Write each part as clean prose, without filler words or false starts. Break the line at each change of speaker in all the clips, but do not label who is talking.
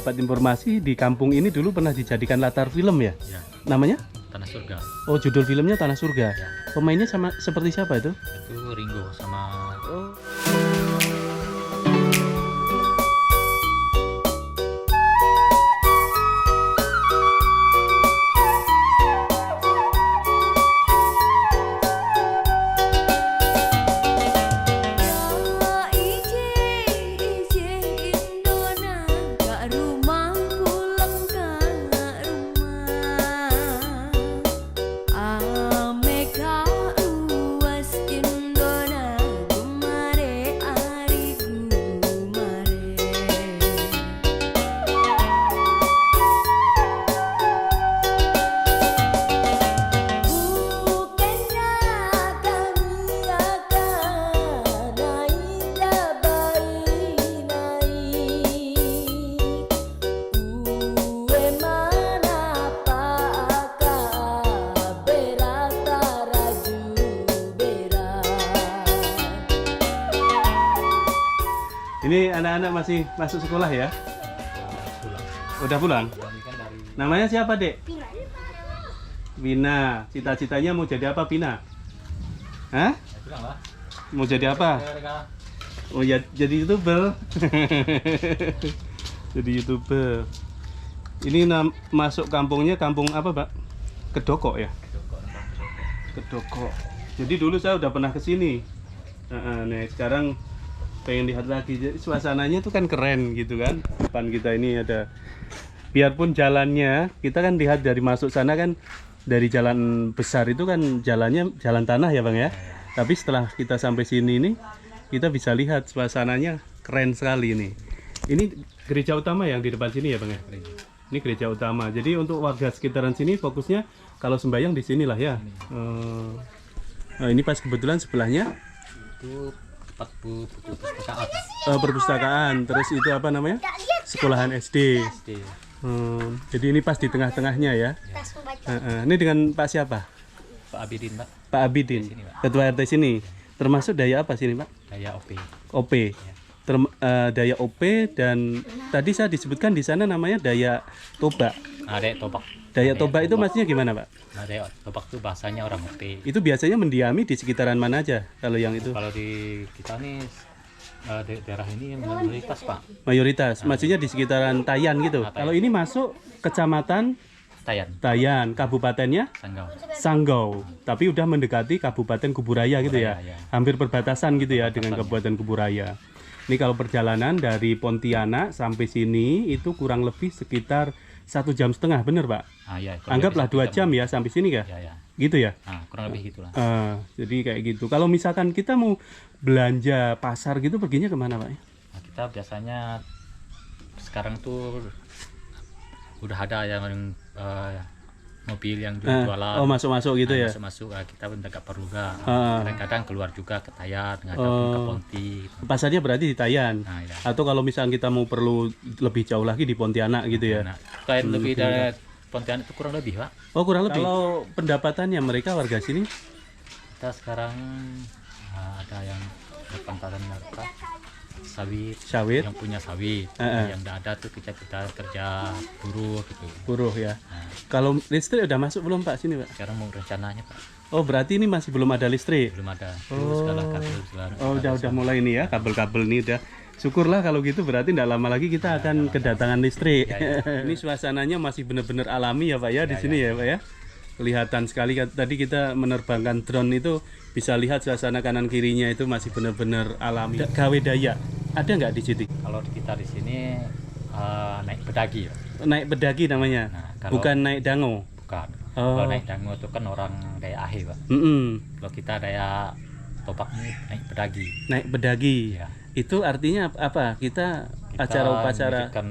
dapat informasi di kampung ini dulu pernah dijadikan latar film ya?
Ya,
Namanya?
Tanah Surga.
Oh, judul filmnya Tanah Surga.
Ya.
Pemainnya sama seperti siapa itu?
Itu Ringo sama
Oh. Ini anak-anak masih masuk sekolah ya?
pulang.
Udah pulang?
Ini kan dari
Namanya siapa, Dek? Pina. Cita-citanya mau jadi apa, Pina? Hah?
pulang lah.
Mau jadi apa?
Mereka
Oh ya, jadi YouTuber. Jadi YouTuber. Ini masuk kampungnya kampung apa, Pak? Kedoko ya? Kedoko. Jadi dulu saya udah pernah kesini. Nih sekarang pengen lihat lagi. Jadi suasananya tuh kan keren gitu kan. Depan kita ini ada, biarpun jalannya kita kan lihat dari masuk sana kan, dari jalan besar itu kan jalannya jalan tanah ya Bang ya. Tapi setelah kita sampai sini nih, kita bisa lihat suasananya keren sekali nih. Ini gereja utama yang di depan sini ya Bang ya. Ini gereja utama. Jadi untuk warga sekitaran sini fokusnya kalau sembahyang di sinilah ya. Nah, ini pas kebetulan sebelahnya
itu tempat perpustakaan.
Perpustakaan. Terus itu apa namanya? Sekolahan SD.
SD.
Jadi ini pas di tengah-tengahnya ya. Ini dengan Pak siapa?
Pak Abidin, Pak.
Pak Abidin,
Sini, Pak.
Ketua RT sini. Termasuk daya apa sini Pak?
Daya OP.
OP. Daya OP dan tadi saya disebutkan di sana namanya Daya Toba.
Nah, Daya Tobak.
Daya Toba itu maksudnya gimana Pak?
Nah, Daya Tobak itu bahasanya orang OP.
Itu biasanya mendiami di sekitaran mana aja kalau yang itu?
Kalau di kita nih daerah ini mayoritas, Pak.
Mayoritas, maksudnya di sekitaran Tayan gitu.
Tayan.
Kalau ini masuk kecamatan
Tayan,
Tayan, kabupatennya
Sanggau.
Sanggau, tapi udah mendekati Kabupaten Kuburaya gitu ya.
Kuburaya, ya.
Hampir perbatasan gitu ya dengan Kabupaten Kuburaya. Ini kalau perjalanan dari Pontianak sampai sini itu kurang lebih sekitar 1,5 jam, bener Pak?
Ah, ya, kurang
Anggaplah
lebih
2 jam ya sampai sini ya?
Ya, ya.
Gitu ya?
Nah, kurang lebih gitulah.
Jadi kayak gitu. Kalau misalkan kita mau belanja pasar gitu, perginya kemana Pak?
Nah, kita biasanya sekarang tuh udah ada yang mobil yang jualan.
Oh masuk-masuk gitu ya?
Masuk-masuk, kita nggak perlu nggak.
Ah.
Kadang-kadang keluar juga ke Tayan, kadang ke Ponti. Gitu.
Pasarnya berarti di Tayan?
Nah, ya.
Atau kalau misalnya kita mau perlu lebih jauh lagi di Pontianak gitu ya?
Nah, kayak lebih dari Pontianak itu kurang lebih, Pak.
Oh kurang lebih? Kalau pendapatannya mereka warga sini?
Kita sekarang ada yang berpantatan mereka sawit, yang punya sawit, yang tidak ada tuh kita kerja buruh gitu.
Buruh ya.
Nah,
Kalau listrik udah masuk belum Pak sini Pak?
sekarang mau rencananya, Pak.
Oh berarti ini masih belum ada listrik?
Belum ada.
Oh,
Segala kabel, segala.
udah mulai nih ya, kabel-kabel ini udah. Syukurlah kalau gitu, berarti tidak lama lagi kita akan kedatangan listrik. Ini suasananya masih benar-benar alami ya Pak ya, di sini ya Pak ya. Kelihatan sekali tadi kita menerbangkan drone itu bisa lihat suasana kanan kirinya itu masih benar-benar alami. Gawe daya ada nggak di situ?
Kalau kita di sini naik pedagi, ya.
Naik pedagi namanya,
Nah, kalau-
bukan naik dango.
Bukan.
Oh.
Kalau naik dango itu kan orang daya ahe, Pak. Kalau kita daya topak ini naik pedagi.
Naik pedagi.
Ya.
Itu artinya apa? Kita
Kita
acara upacara.
menunjukkan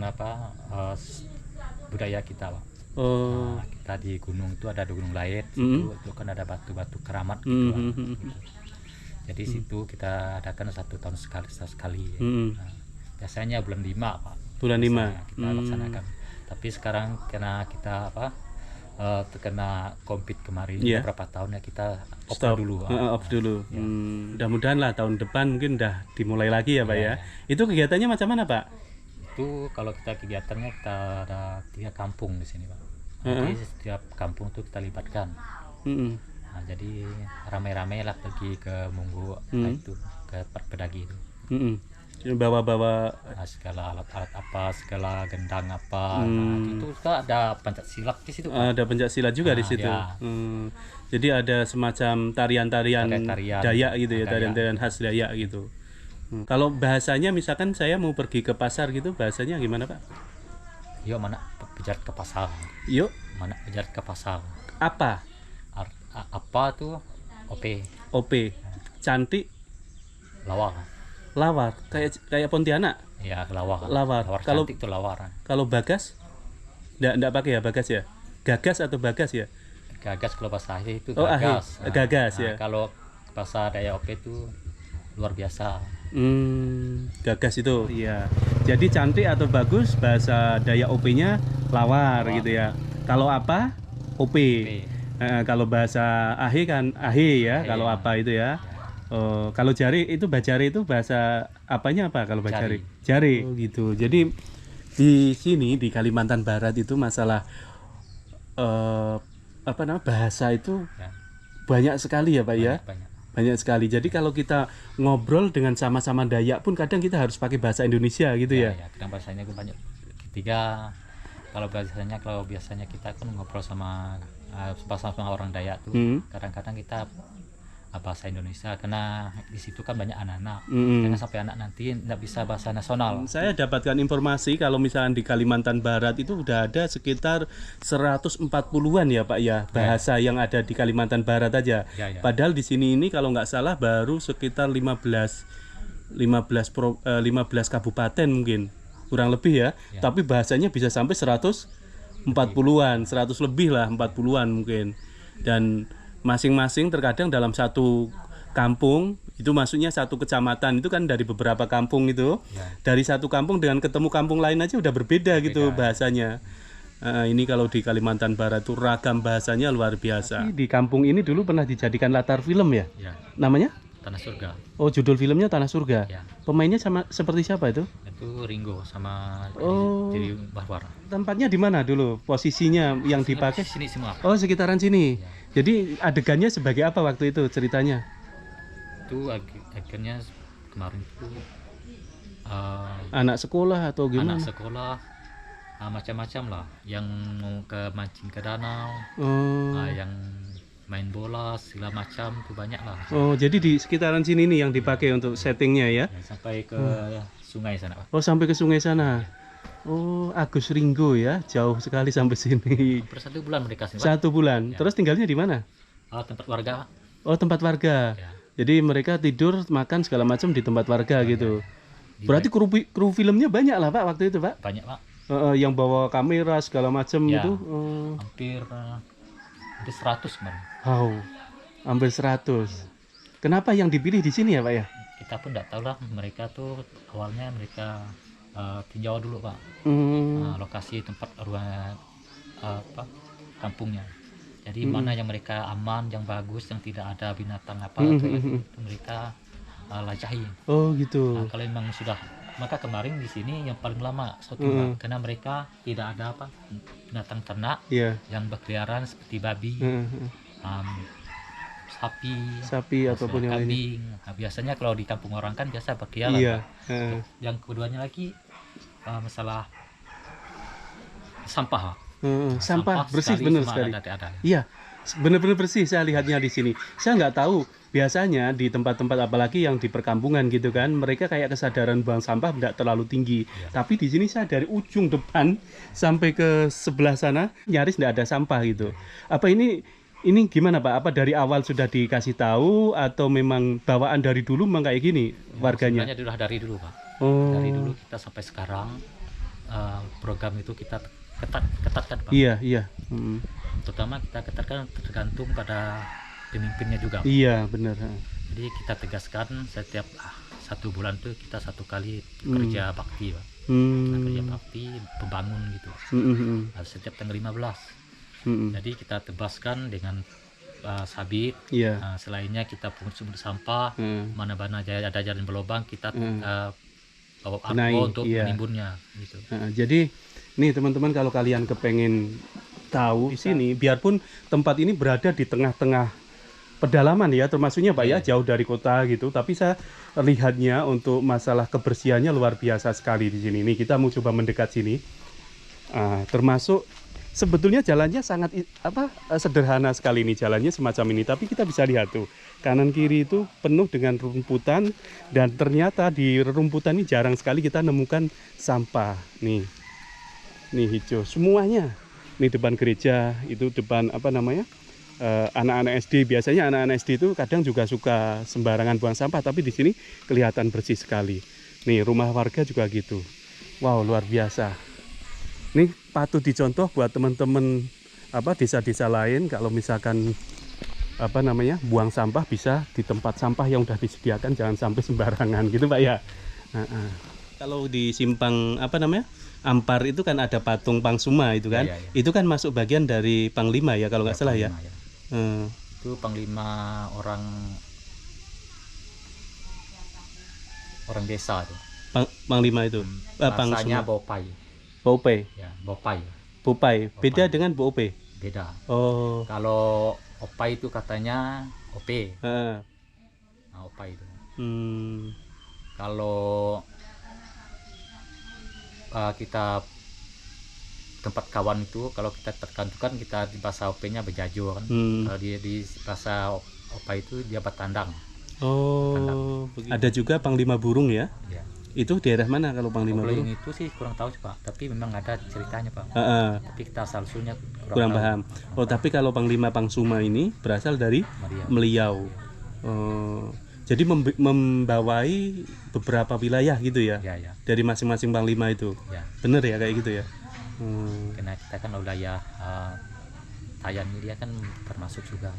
budaya kita, Pak.
Oh.
Nah, kita di gunung itu ada gunung Lait, itu kan ada batu-batu keramat gitu, Pak. Gitu. Jadi situ kita adakan 1 tahun sekali. Ya. Nah, biasanya bulan 5, Pak.
Bulan 5.
Kita laksanakan. Tapi sekarang karena kita terkena COVID kemarin beberapa tahun ya kita off dulu.
Off dulu. Mudah-mudahan lah tahun depan mungkin udah dimulai lagi ya Pak ya. Itu kegiatannya macam mana Pak?
Itu kalau kita kegiatannya kita ada 3 kampung di sini Pak.
Heeh.
Jadi setiap kampung tuh kita libatkan.
Mm-mm.
Nah, jadi ramai-ramai lah pergi ke Munggu itu ke Pedagi itu.
Mm-mm. Bawa-bawa.
Nah, segala alat-alat apa, segala gendang apa. Nah, itu juga ada pencak silat di situ Pak.
Ada pencak silat juga di
Ah,
situ.
ya.
Jadi ada semacam tarian-tarian
Tarian-tarian.
Dayak gitu ya,
Dayak.
tarian-tarian khas Dayak gitu. Kalau bahasanya misalkan saya mau pergi ke pasar gitu, bahasanya gimana Pak?
Yuk mana bejar ke pasar.
Yuk,
Mana bejar ke pasar.
apa?
Apa tuh? OP,
OP, cantik,
lawar.
lawar, kayak Pontianak.
Ya, lawar.
Lawar.
Lawar
Kalau-
cantik tuh lawar.
Kalau Bagas, nggak pakai ya Bagas ya? Gagas atau Bagas ya?
Gagas kalau bahasa Aceh itu
Oh,
gagas.
gagas, ya.
Kalau bahasa Dayak OP itu luar biasa.
Gagas itu. Iya. Jadi cantik atau bagus bahasa Dayak OP-nya lawar gitu ya. Kalau apa? OP. Kalau bahasa Ahe kan Ahe ya.
Ahe,
Kalau
ya.
apa itu ya. Kalau jari itu bajari itu bahasa apanya apa kalau bajari?
Jari.
Jari. Oh, gitu. Jadi di sini di Kalimantan Barat itu masalah apa namanya bahasa itu
Ya,
banyak sekali ya Pak ya.
banyak.
Banyak sekali. Jadi kalau kita ngobrol dengan sama-sama Dayak pun kadang kita harus pakai bahasa Indonesia gitu ya.
Ya, kadang bahasanya gue banyak. Kalau biasanya kita kan ngobrol sama orang Dayak tuh. Kadang-kadang kita bahasa Indonesia karena di situ kan banyak anak-anak. Jangan sampai anak nanti nggak bisa bahasa nasional.
Saya dapatkan informasi kalau misalnya di Kalimantan Barat itu udah ada sekitar 140-an ya Pak ya bahasa yang ada di Kalimantan Barat aja.
Ya.
Padahal di sini ini kalau nggak salah baru sekitar 15 kabupaten mungkin kurang lebih ya. Tapi bahasanya bisa sampai 140-an, 100 lebih lah, 40-an mungkin. Dan masing-masing terkadang dalam satu kampung itu maksudnya satu kecamatan itu kan dari beberapa kampung itu.
Ya.
Dari satu kampung dengan ketemu kampung lain aja udah berbeda gitu bahasanya. Ini kalau di Kalimantan Barat itu ragam bahasanya luar biasa. Di kampung ini dulu pernah dijadikan latar film ya?
Ya,
Namanya?
Tanah Surga.
Oh, judul filmnya Tanah Surga.
Ya.
Pemainnya sama seperti siapa itu?
Itu Ringo sama
Oh.
jadi Bahwar.
Tempatnya di mana dulu? Posisinya yang dipakai?
Sini semua.
Oh, sekitaran sini. Jadi adegannya sebagai apa waktu itu ceritanya?
Itu akhirnya kemarin itu
Anak sekolah atau gimana?
anak sekolah macam-macam lah, yang mau ke mancing ke danau,
Oh.
yang main bola segala macam itu banyak lah.
Oh, jadi di sekitaran sini nih yang dipakai untuk settingnya ya?
Ya, sampai ke sungai sana Pak.
Oh, sampai ke sungai sana. Oh, Agus Ringo ya, jauh sekali sampai sini.
Per 1 bulan mereka sini Pak.
1 bulan. Terus tinggalnya di mana?
Tempat warga Pak.
Oh, tempat warga.
Ya.
Jadi mereka tidur, makan segala macam di tempat warga gitu. Berarti kru filmnya banyak lah Pak waktu itu Pak?
Banyak Pak.
Yang bawa kamera segala macam
Ya.
itu.
Hampir 100 kemarin.
Wow, hampir 100. Kenapa yang dipilih di sini ya Pak ya?
Kita pun tidak tahu lah, mereka tuh awalnya mereka tinjau dulu Pak. Lokasi tempat ruang kampungnya. Jadi mana yang mereka aman, yang bagus, yang tidak ada binatang apa itu mereka lajahi.
Oh gitu.
Nah, kalau memang sudah, maka kemarin di sini yang paling lama Pak, karena mereka tidak ada binatang ternak
Iya.
yang berkeliaran seperti babi,
Sapi ataupun yang lainnya.
kambing. Nah, biasanya kalau di kampung orang kan biasa berkeliaran.
Iya.
Pak. Yang keduanya lagi masalah sampah Pak.
Sampah bersih
sekali
benar
semua
sekali.
ada.
Iya, benar-benar bersih saya lihatnya di sini. Saya nggak tahu biasanya di tempat-tempat apalagi yang di perkampungan gitu kan, mereka kayak kesadaran buang sampah nggak terlalu tinggi. Tapi di sini saya dari ujung depan sampai ke sebelah sana nyaris nggak ada sampah gitu. Apa ini gimana Pak? Apa dari awal sudah dikasih tahu atau memang bawaan dari dulu memang kayak gini warganya?
Sebenarnya sudah dari dulu Pak.
Oh.
Dari dulu kita sampai sekarang program itu kita ketatkan Pak.
Iya.
Terutama kita ketatkan tergantung pada pemimpinnya juga.
Iya, benar.
Jadi kita tegaskan setiap 1 bulan tuh kita 1 kali kerja bakti Pak. Kerja bakti pembangun gitu. Setiap tanggal 15. Jadi kita tebaskan dengan sabit. Selainnya kita pungut sumber sampah, mana-mana ada jalan berlubang kita
benahi,
untuk
iya.
menimbunnya gitu.
Jadi nih teman-teman, kalau kalian kepengen tahu di sini, biarpun tempat ini berada di tengah-tengah pedalaman ya, termasuknya Pak ya, jauh dari kota gitu, tapi saya lihatnya untuk masalah kebersihannya luar biasa sekali di sini. Nih kita mau coba mendekat sini. Termasuk sebetulnya jalannya sangat sederhana sekali nih, jalannya semacam ini, tapi kita bisa lihat tuh kanan kiri itu penuh dengan rumputan, dan ternyata di rumputan ini jarang sekali kita nemukan sampah. Nih hijau semuanya. Nih depan gereja, itu depan anak-anak SD. Biasanya anak-anak SD itu kadang juga suka sembarangan buang sampah, tapi di sini kelihatan bersih sekali. Nih rumah warga juga gitu. Wow, luar biasa. Nih patut dicontoh buat teman-teman desa-desa lain, kalau misalkan buang sampah bisa di tempat sampah yang udah disediakan, jangan sampai sembarangan gitu Pak ya. Kalau di simpang Ampar itu kan ada patung Pangsuma itu kan, itu kan masuk bagian dari Panglima ya kalau nggak salah ya.
Itu Panglima orang desa itu.
Panglima itu.
Bahasanya Bopai.
Bopai.
Ya, Bopai.
Bopai. Beda dengan Bopai.
Beda.
Oh.
Kalau Opai itu katanya OP. Nah, Opai itu. Kalau kita tempat kawan itu, kalau kita terkantukan, kita di bahasa OP-nya bejajo kan. Kalau di bahasa Opai itu dia bertandang. Oh, tandang.
Ada juga Panglima Burung ya? Ya. Itu daerah mana kalau Panglima Burung?
Itu sih kurang tahu Pak, tapi memang ada ceritanya Pak. Tapi kita asal-usulnya
kurang paham. Oh, tapi kalau Panglima Pangsuma ini berasal dari Meliau. Jadi membawai beberapa wilayah gitu ya? Ya. Dari masing-masing Panglima itu. Ya. Bener ya kayak gitu ya?
Karena kita kan wilayah Tayan ini, dia kan termasuk juga.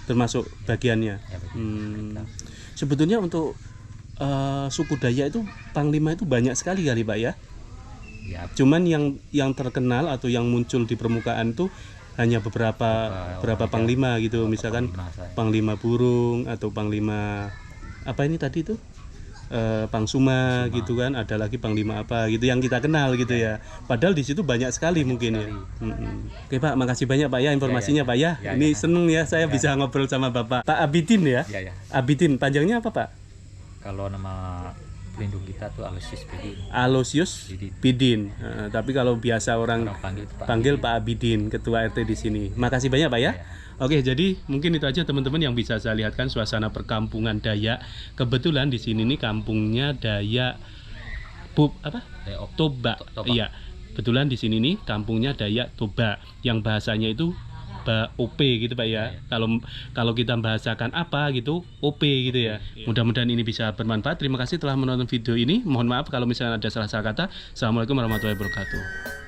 Termasuk bagiannya. Ya, sebetulnya untuk suku Dayak itu Panglima itu banyak sekali kali Pak ya? Ya. Cuman yang terkenal atau yang muncul di permukaan tuh hanya beberapa Panglima gitu, misalkan Panglima Burung atau Panglima ini tadi itu Pangsuma gitu kan, ada lagi Panglima apa gitu yang kita kenal gitu ya. Padahal di situ banyak sekali mungkin ya. Oke Pak, makasih banyak Pak ya informasinya Pak ya. Ini seneng ya saya bisa ngobrol sama Bapak. Pak Abidin ya. Abidin, panjangnya apa Pak?
Kalau nama pelindung kita tuh
Aloysius Bidin. Tapi kalau biasa orang panggil Pak Abidin, ketua RT di sini. Makasih banyak Pak ya. Oke, jadi mungkin itu aja teman-teman yang bisa saya lihatkan suasana perkampungan Dayak. Kebetulan di sini nih kampungnya Dayak Toba. Iya. Kebetulan di sini nih kampungnya Dayak Toba yang bahasanya itu OP gitu Pak ya. Kalau kita bahasakan apa gitu, OP gitu ya. Mudah-mudahan ini bisa bermanfaat. Terima kasih telah menonton video ini. Mohon maaf kalau misalnya ada salah kata. Assalamualaikum warahmatullahi wabarakatuh.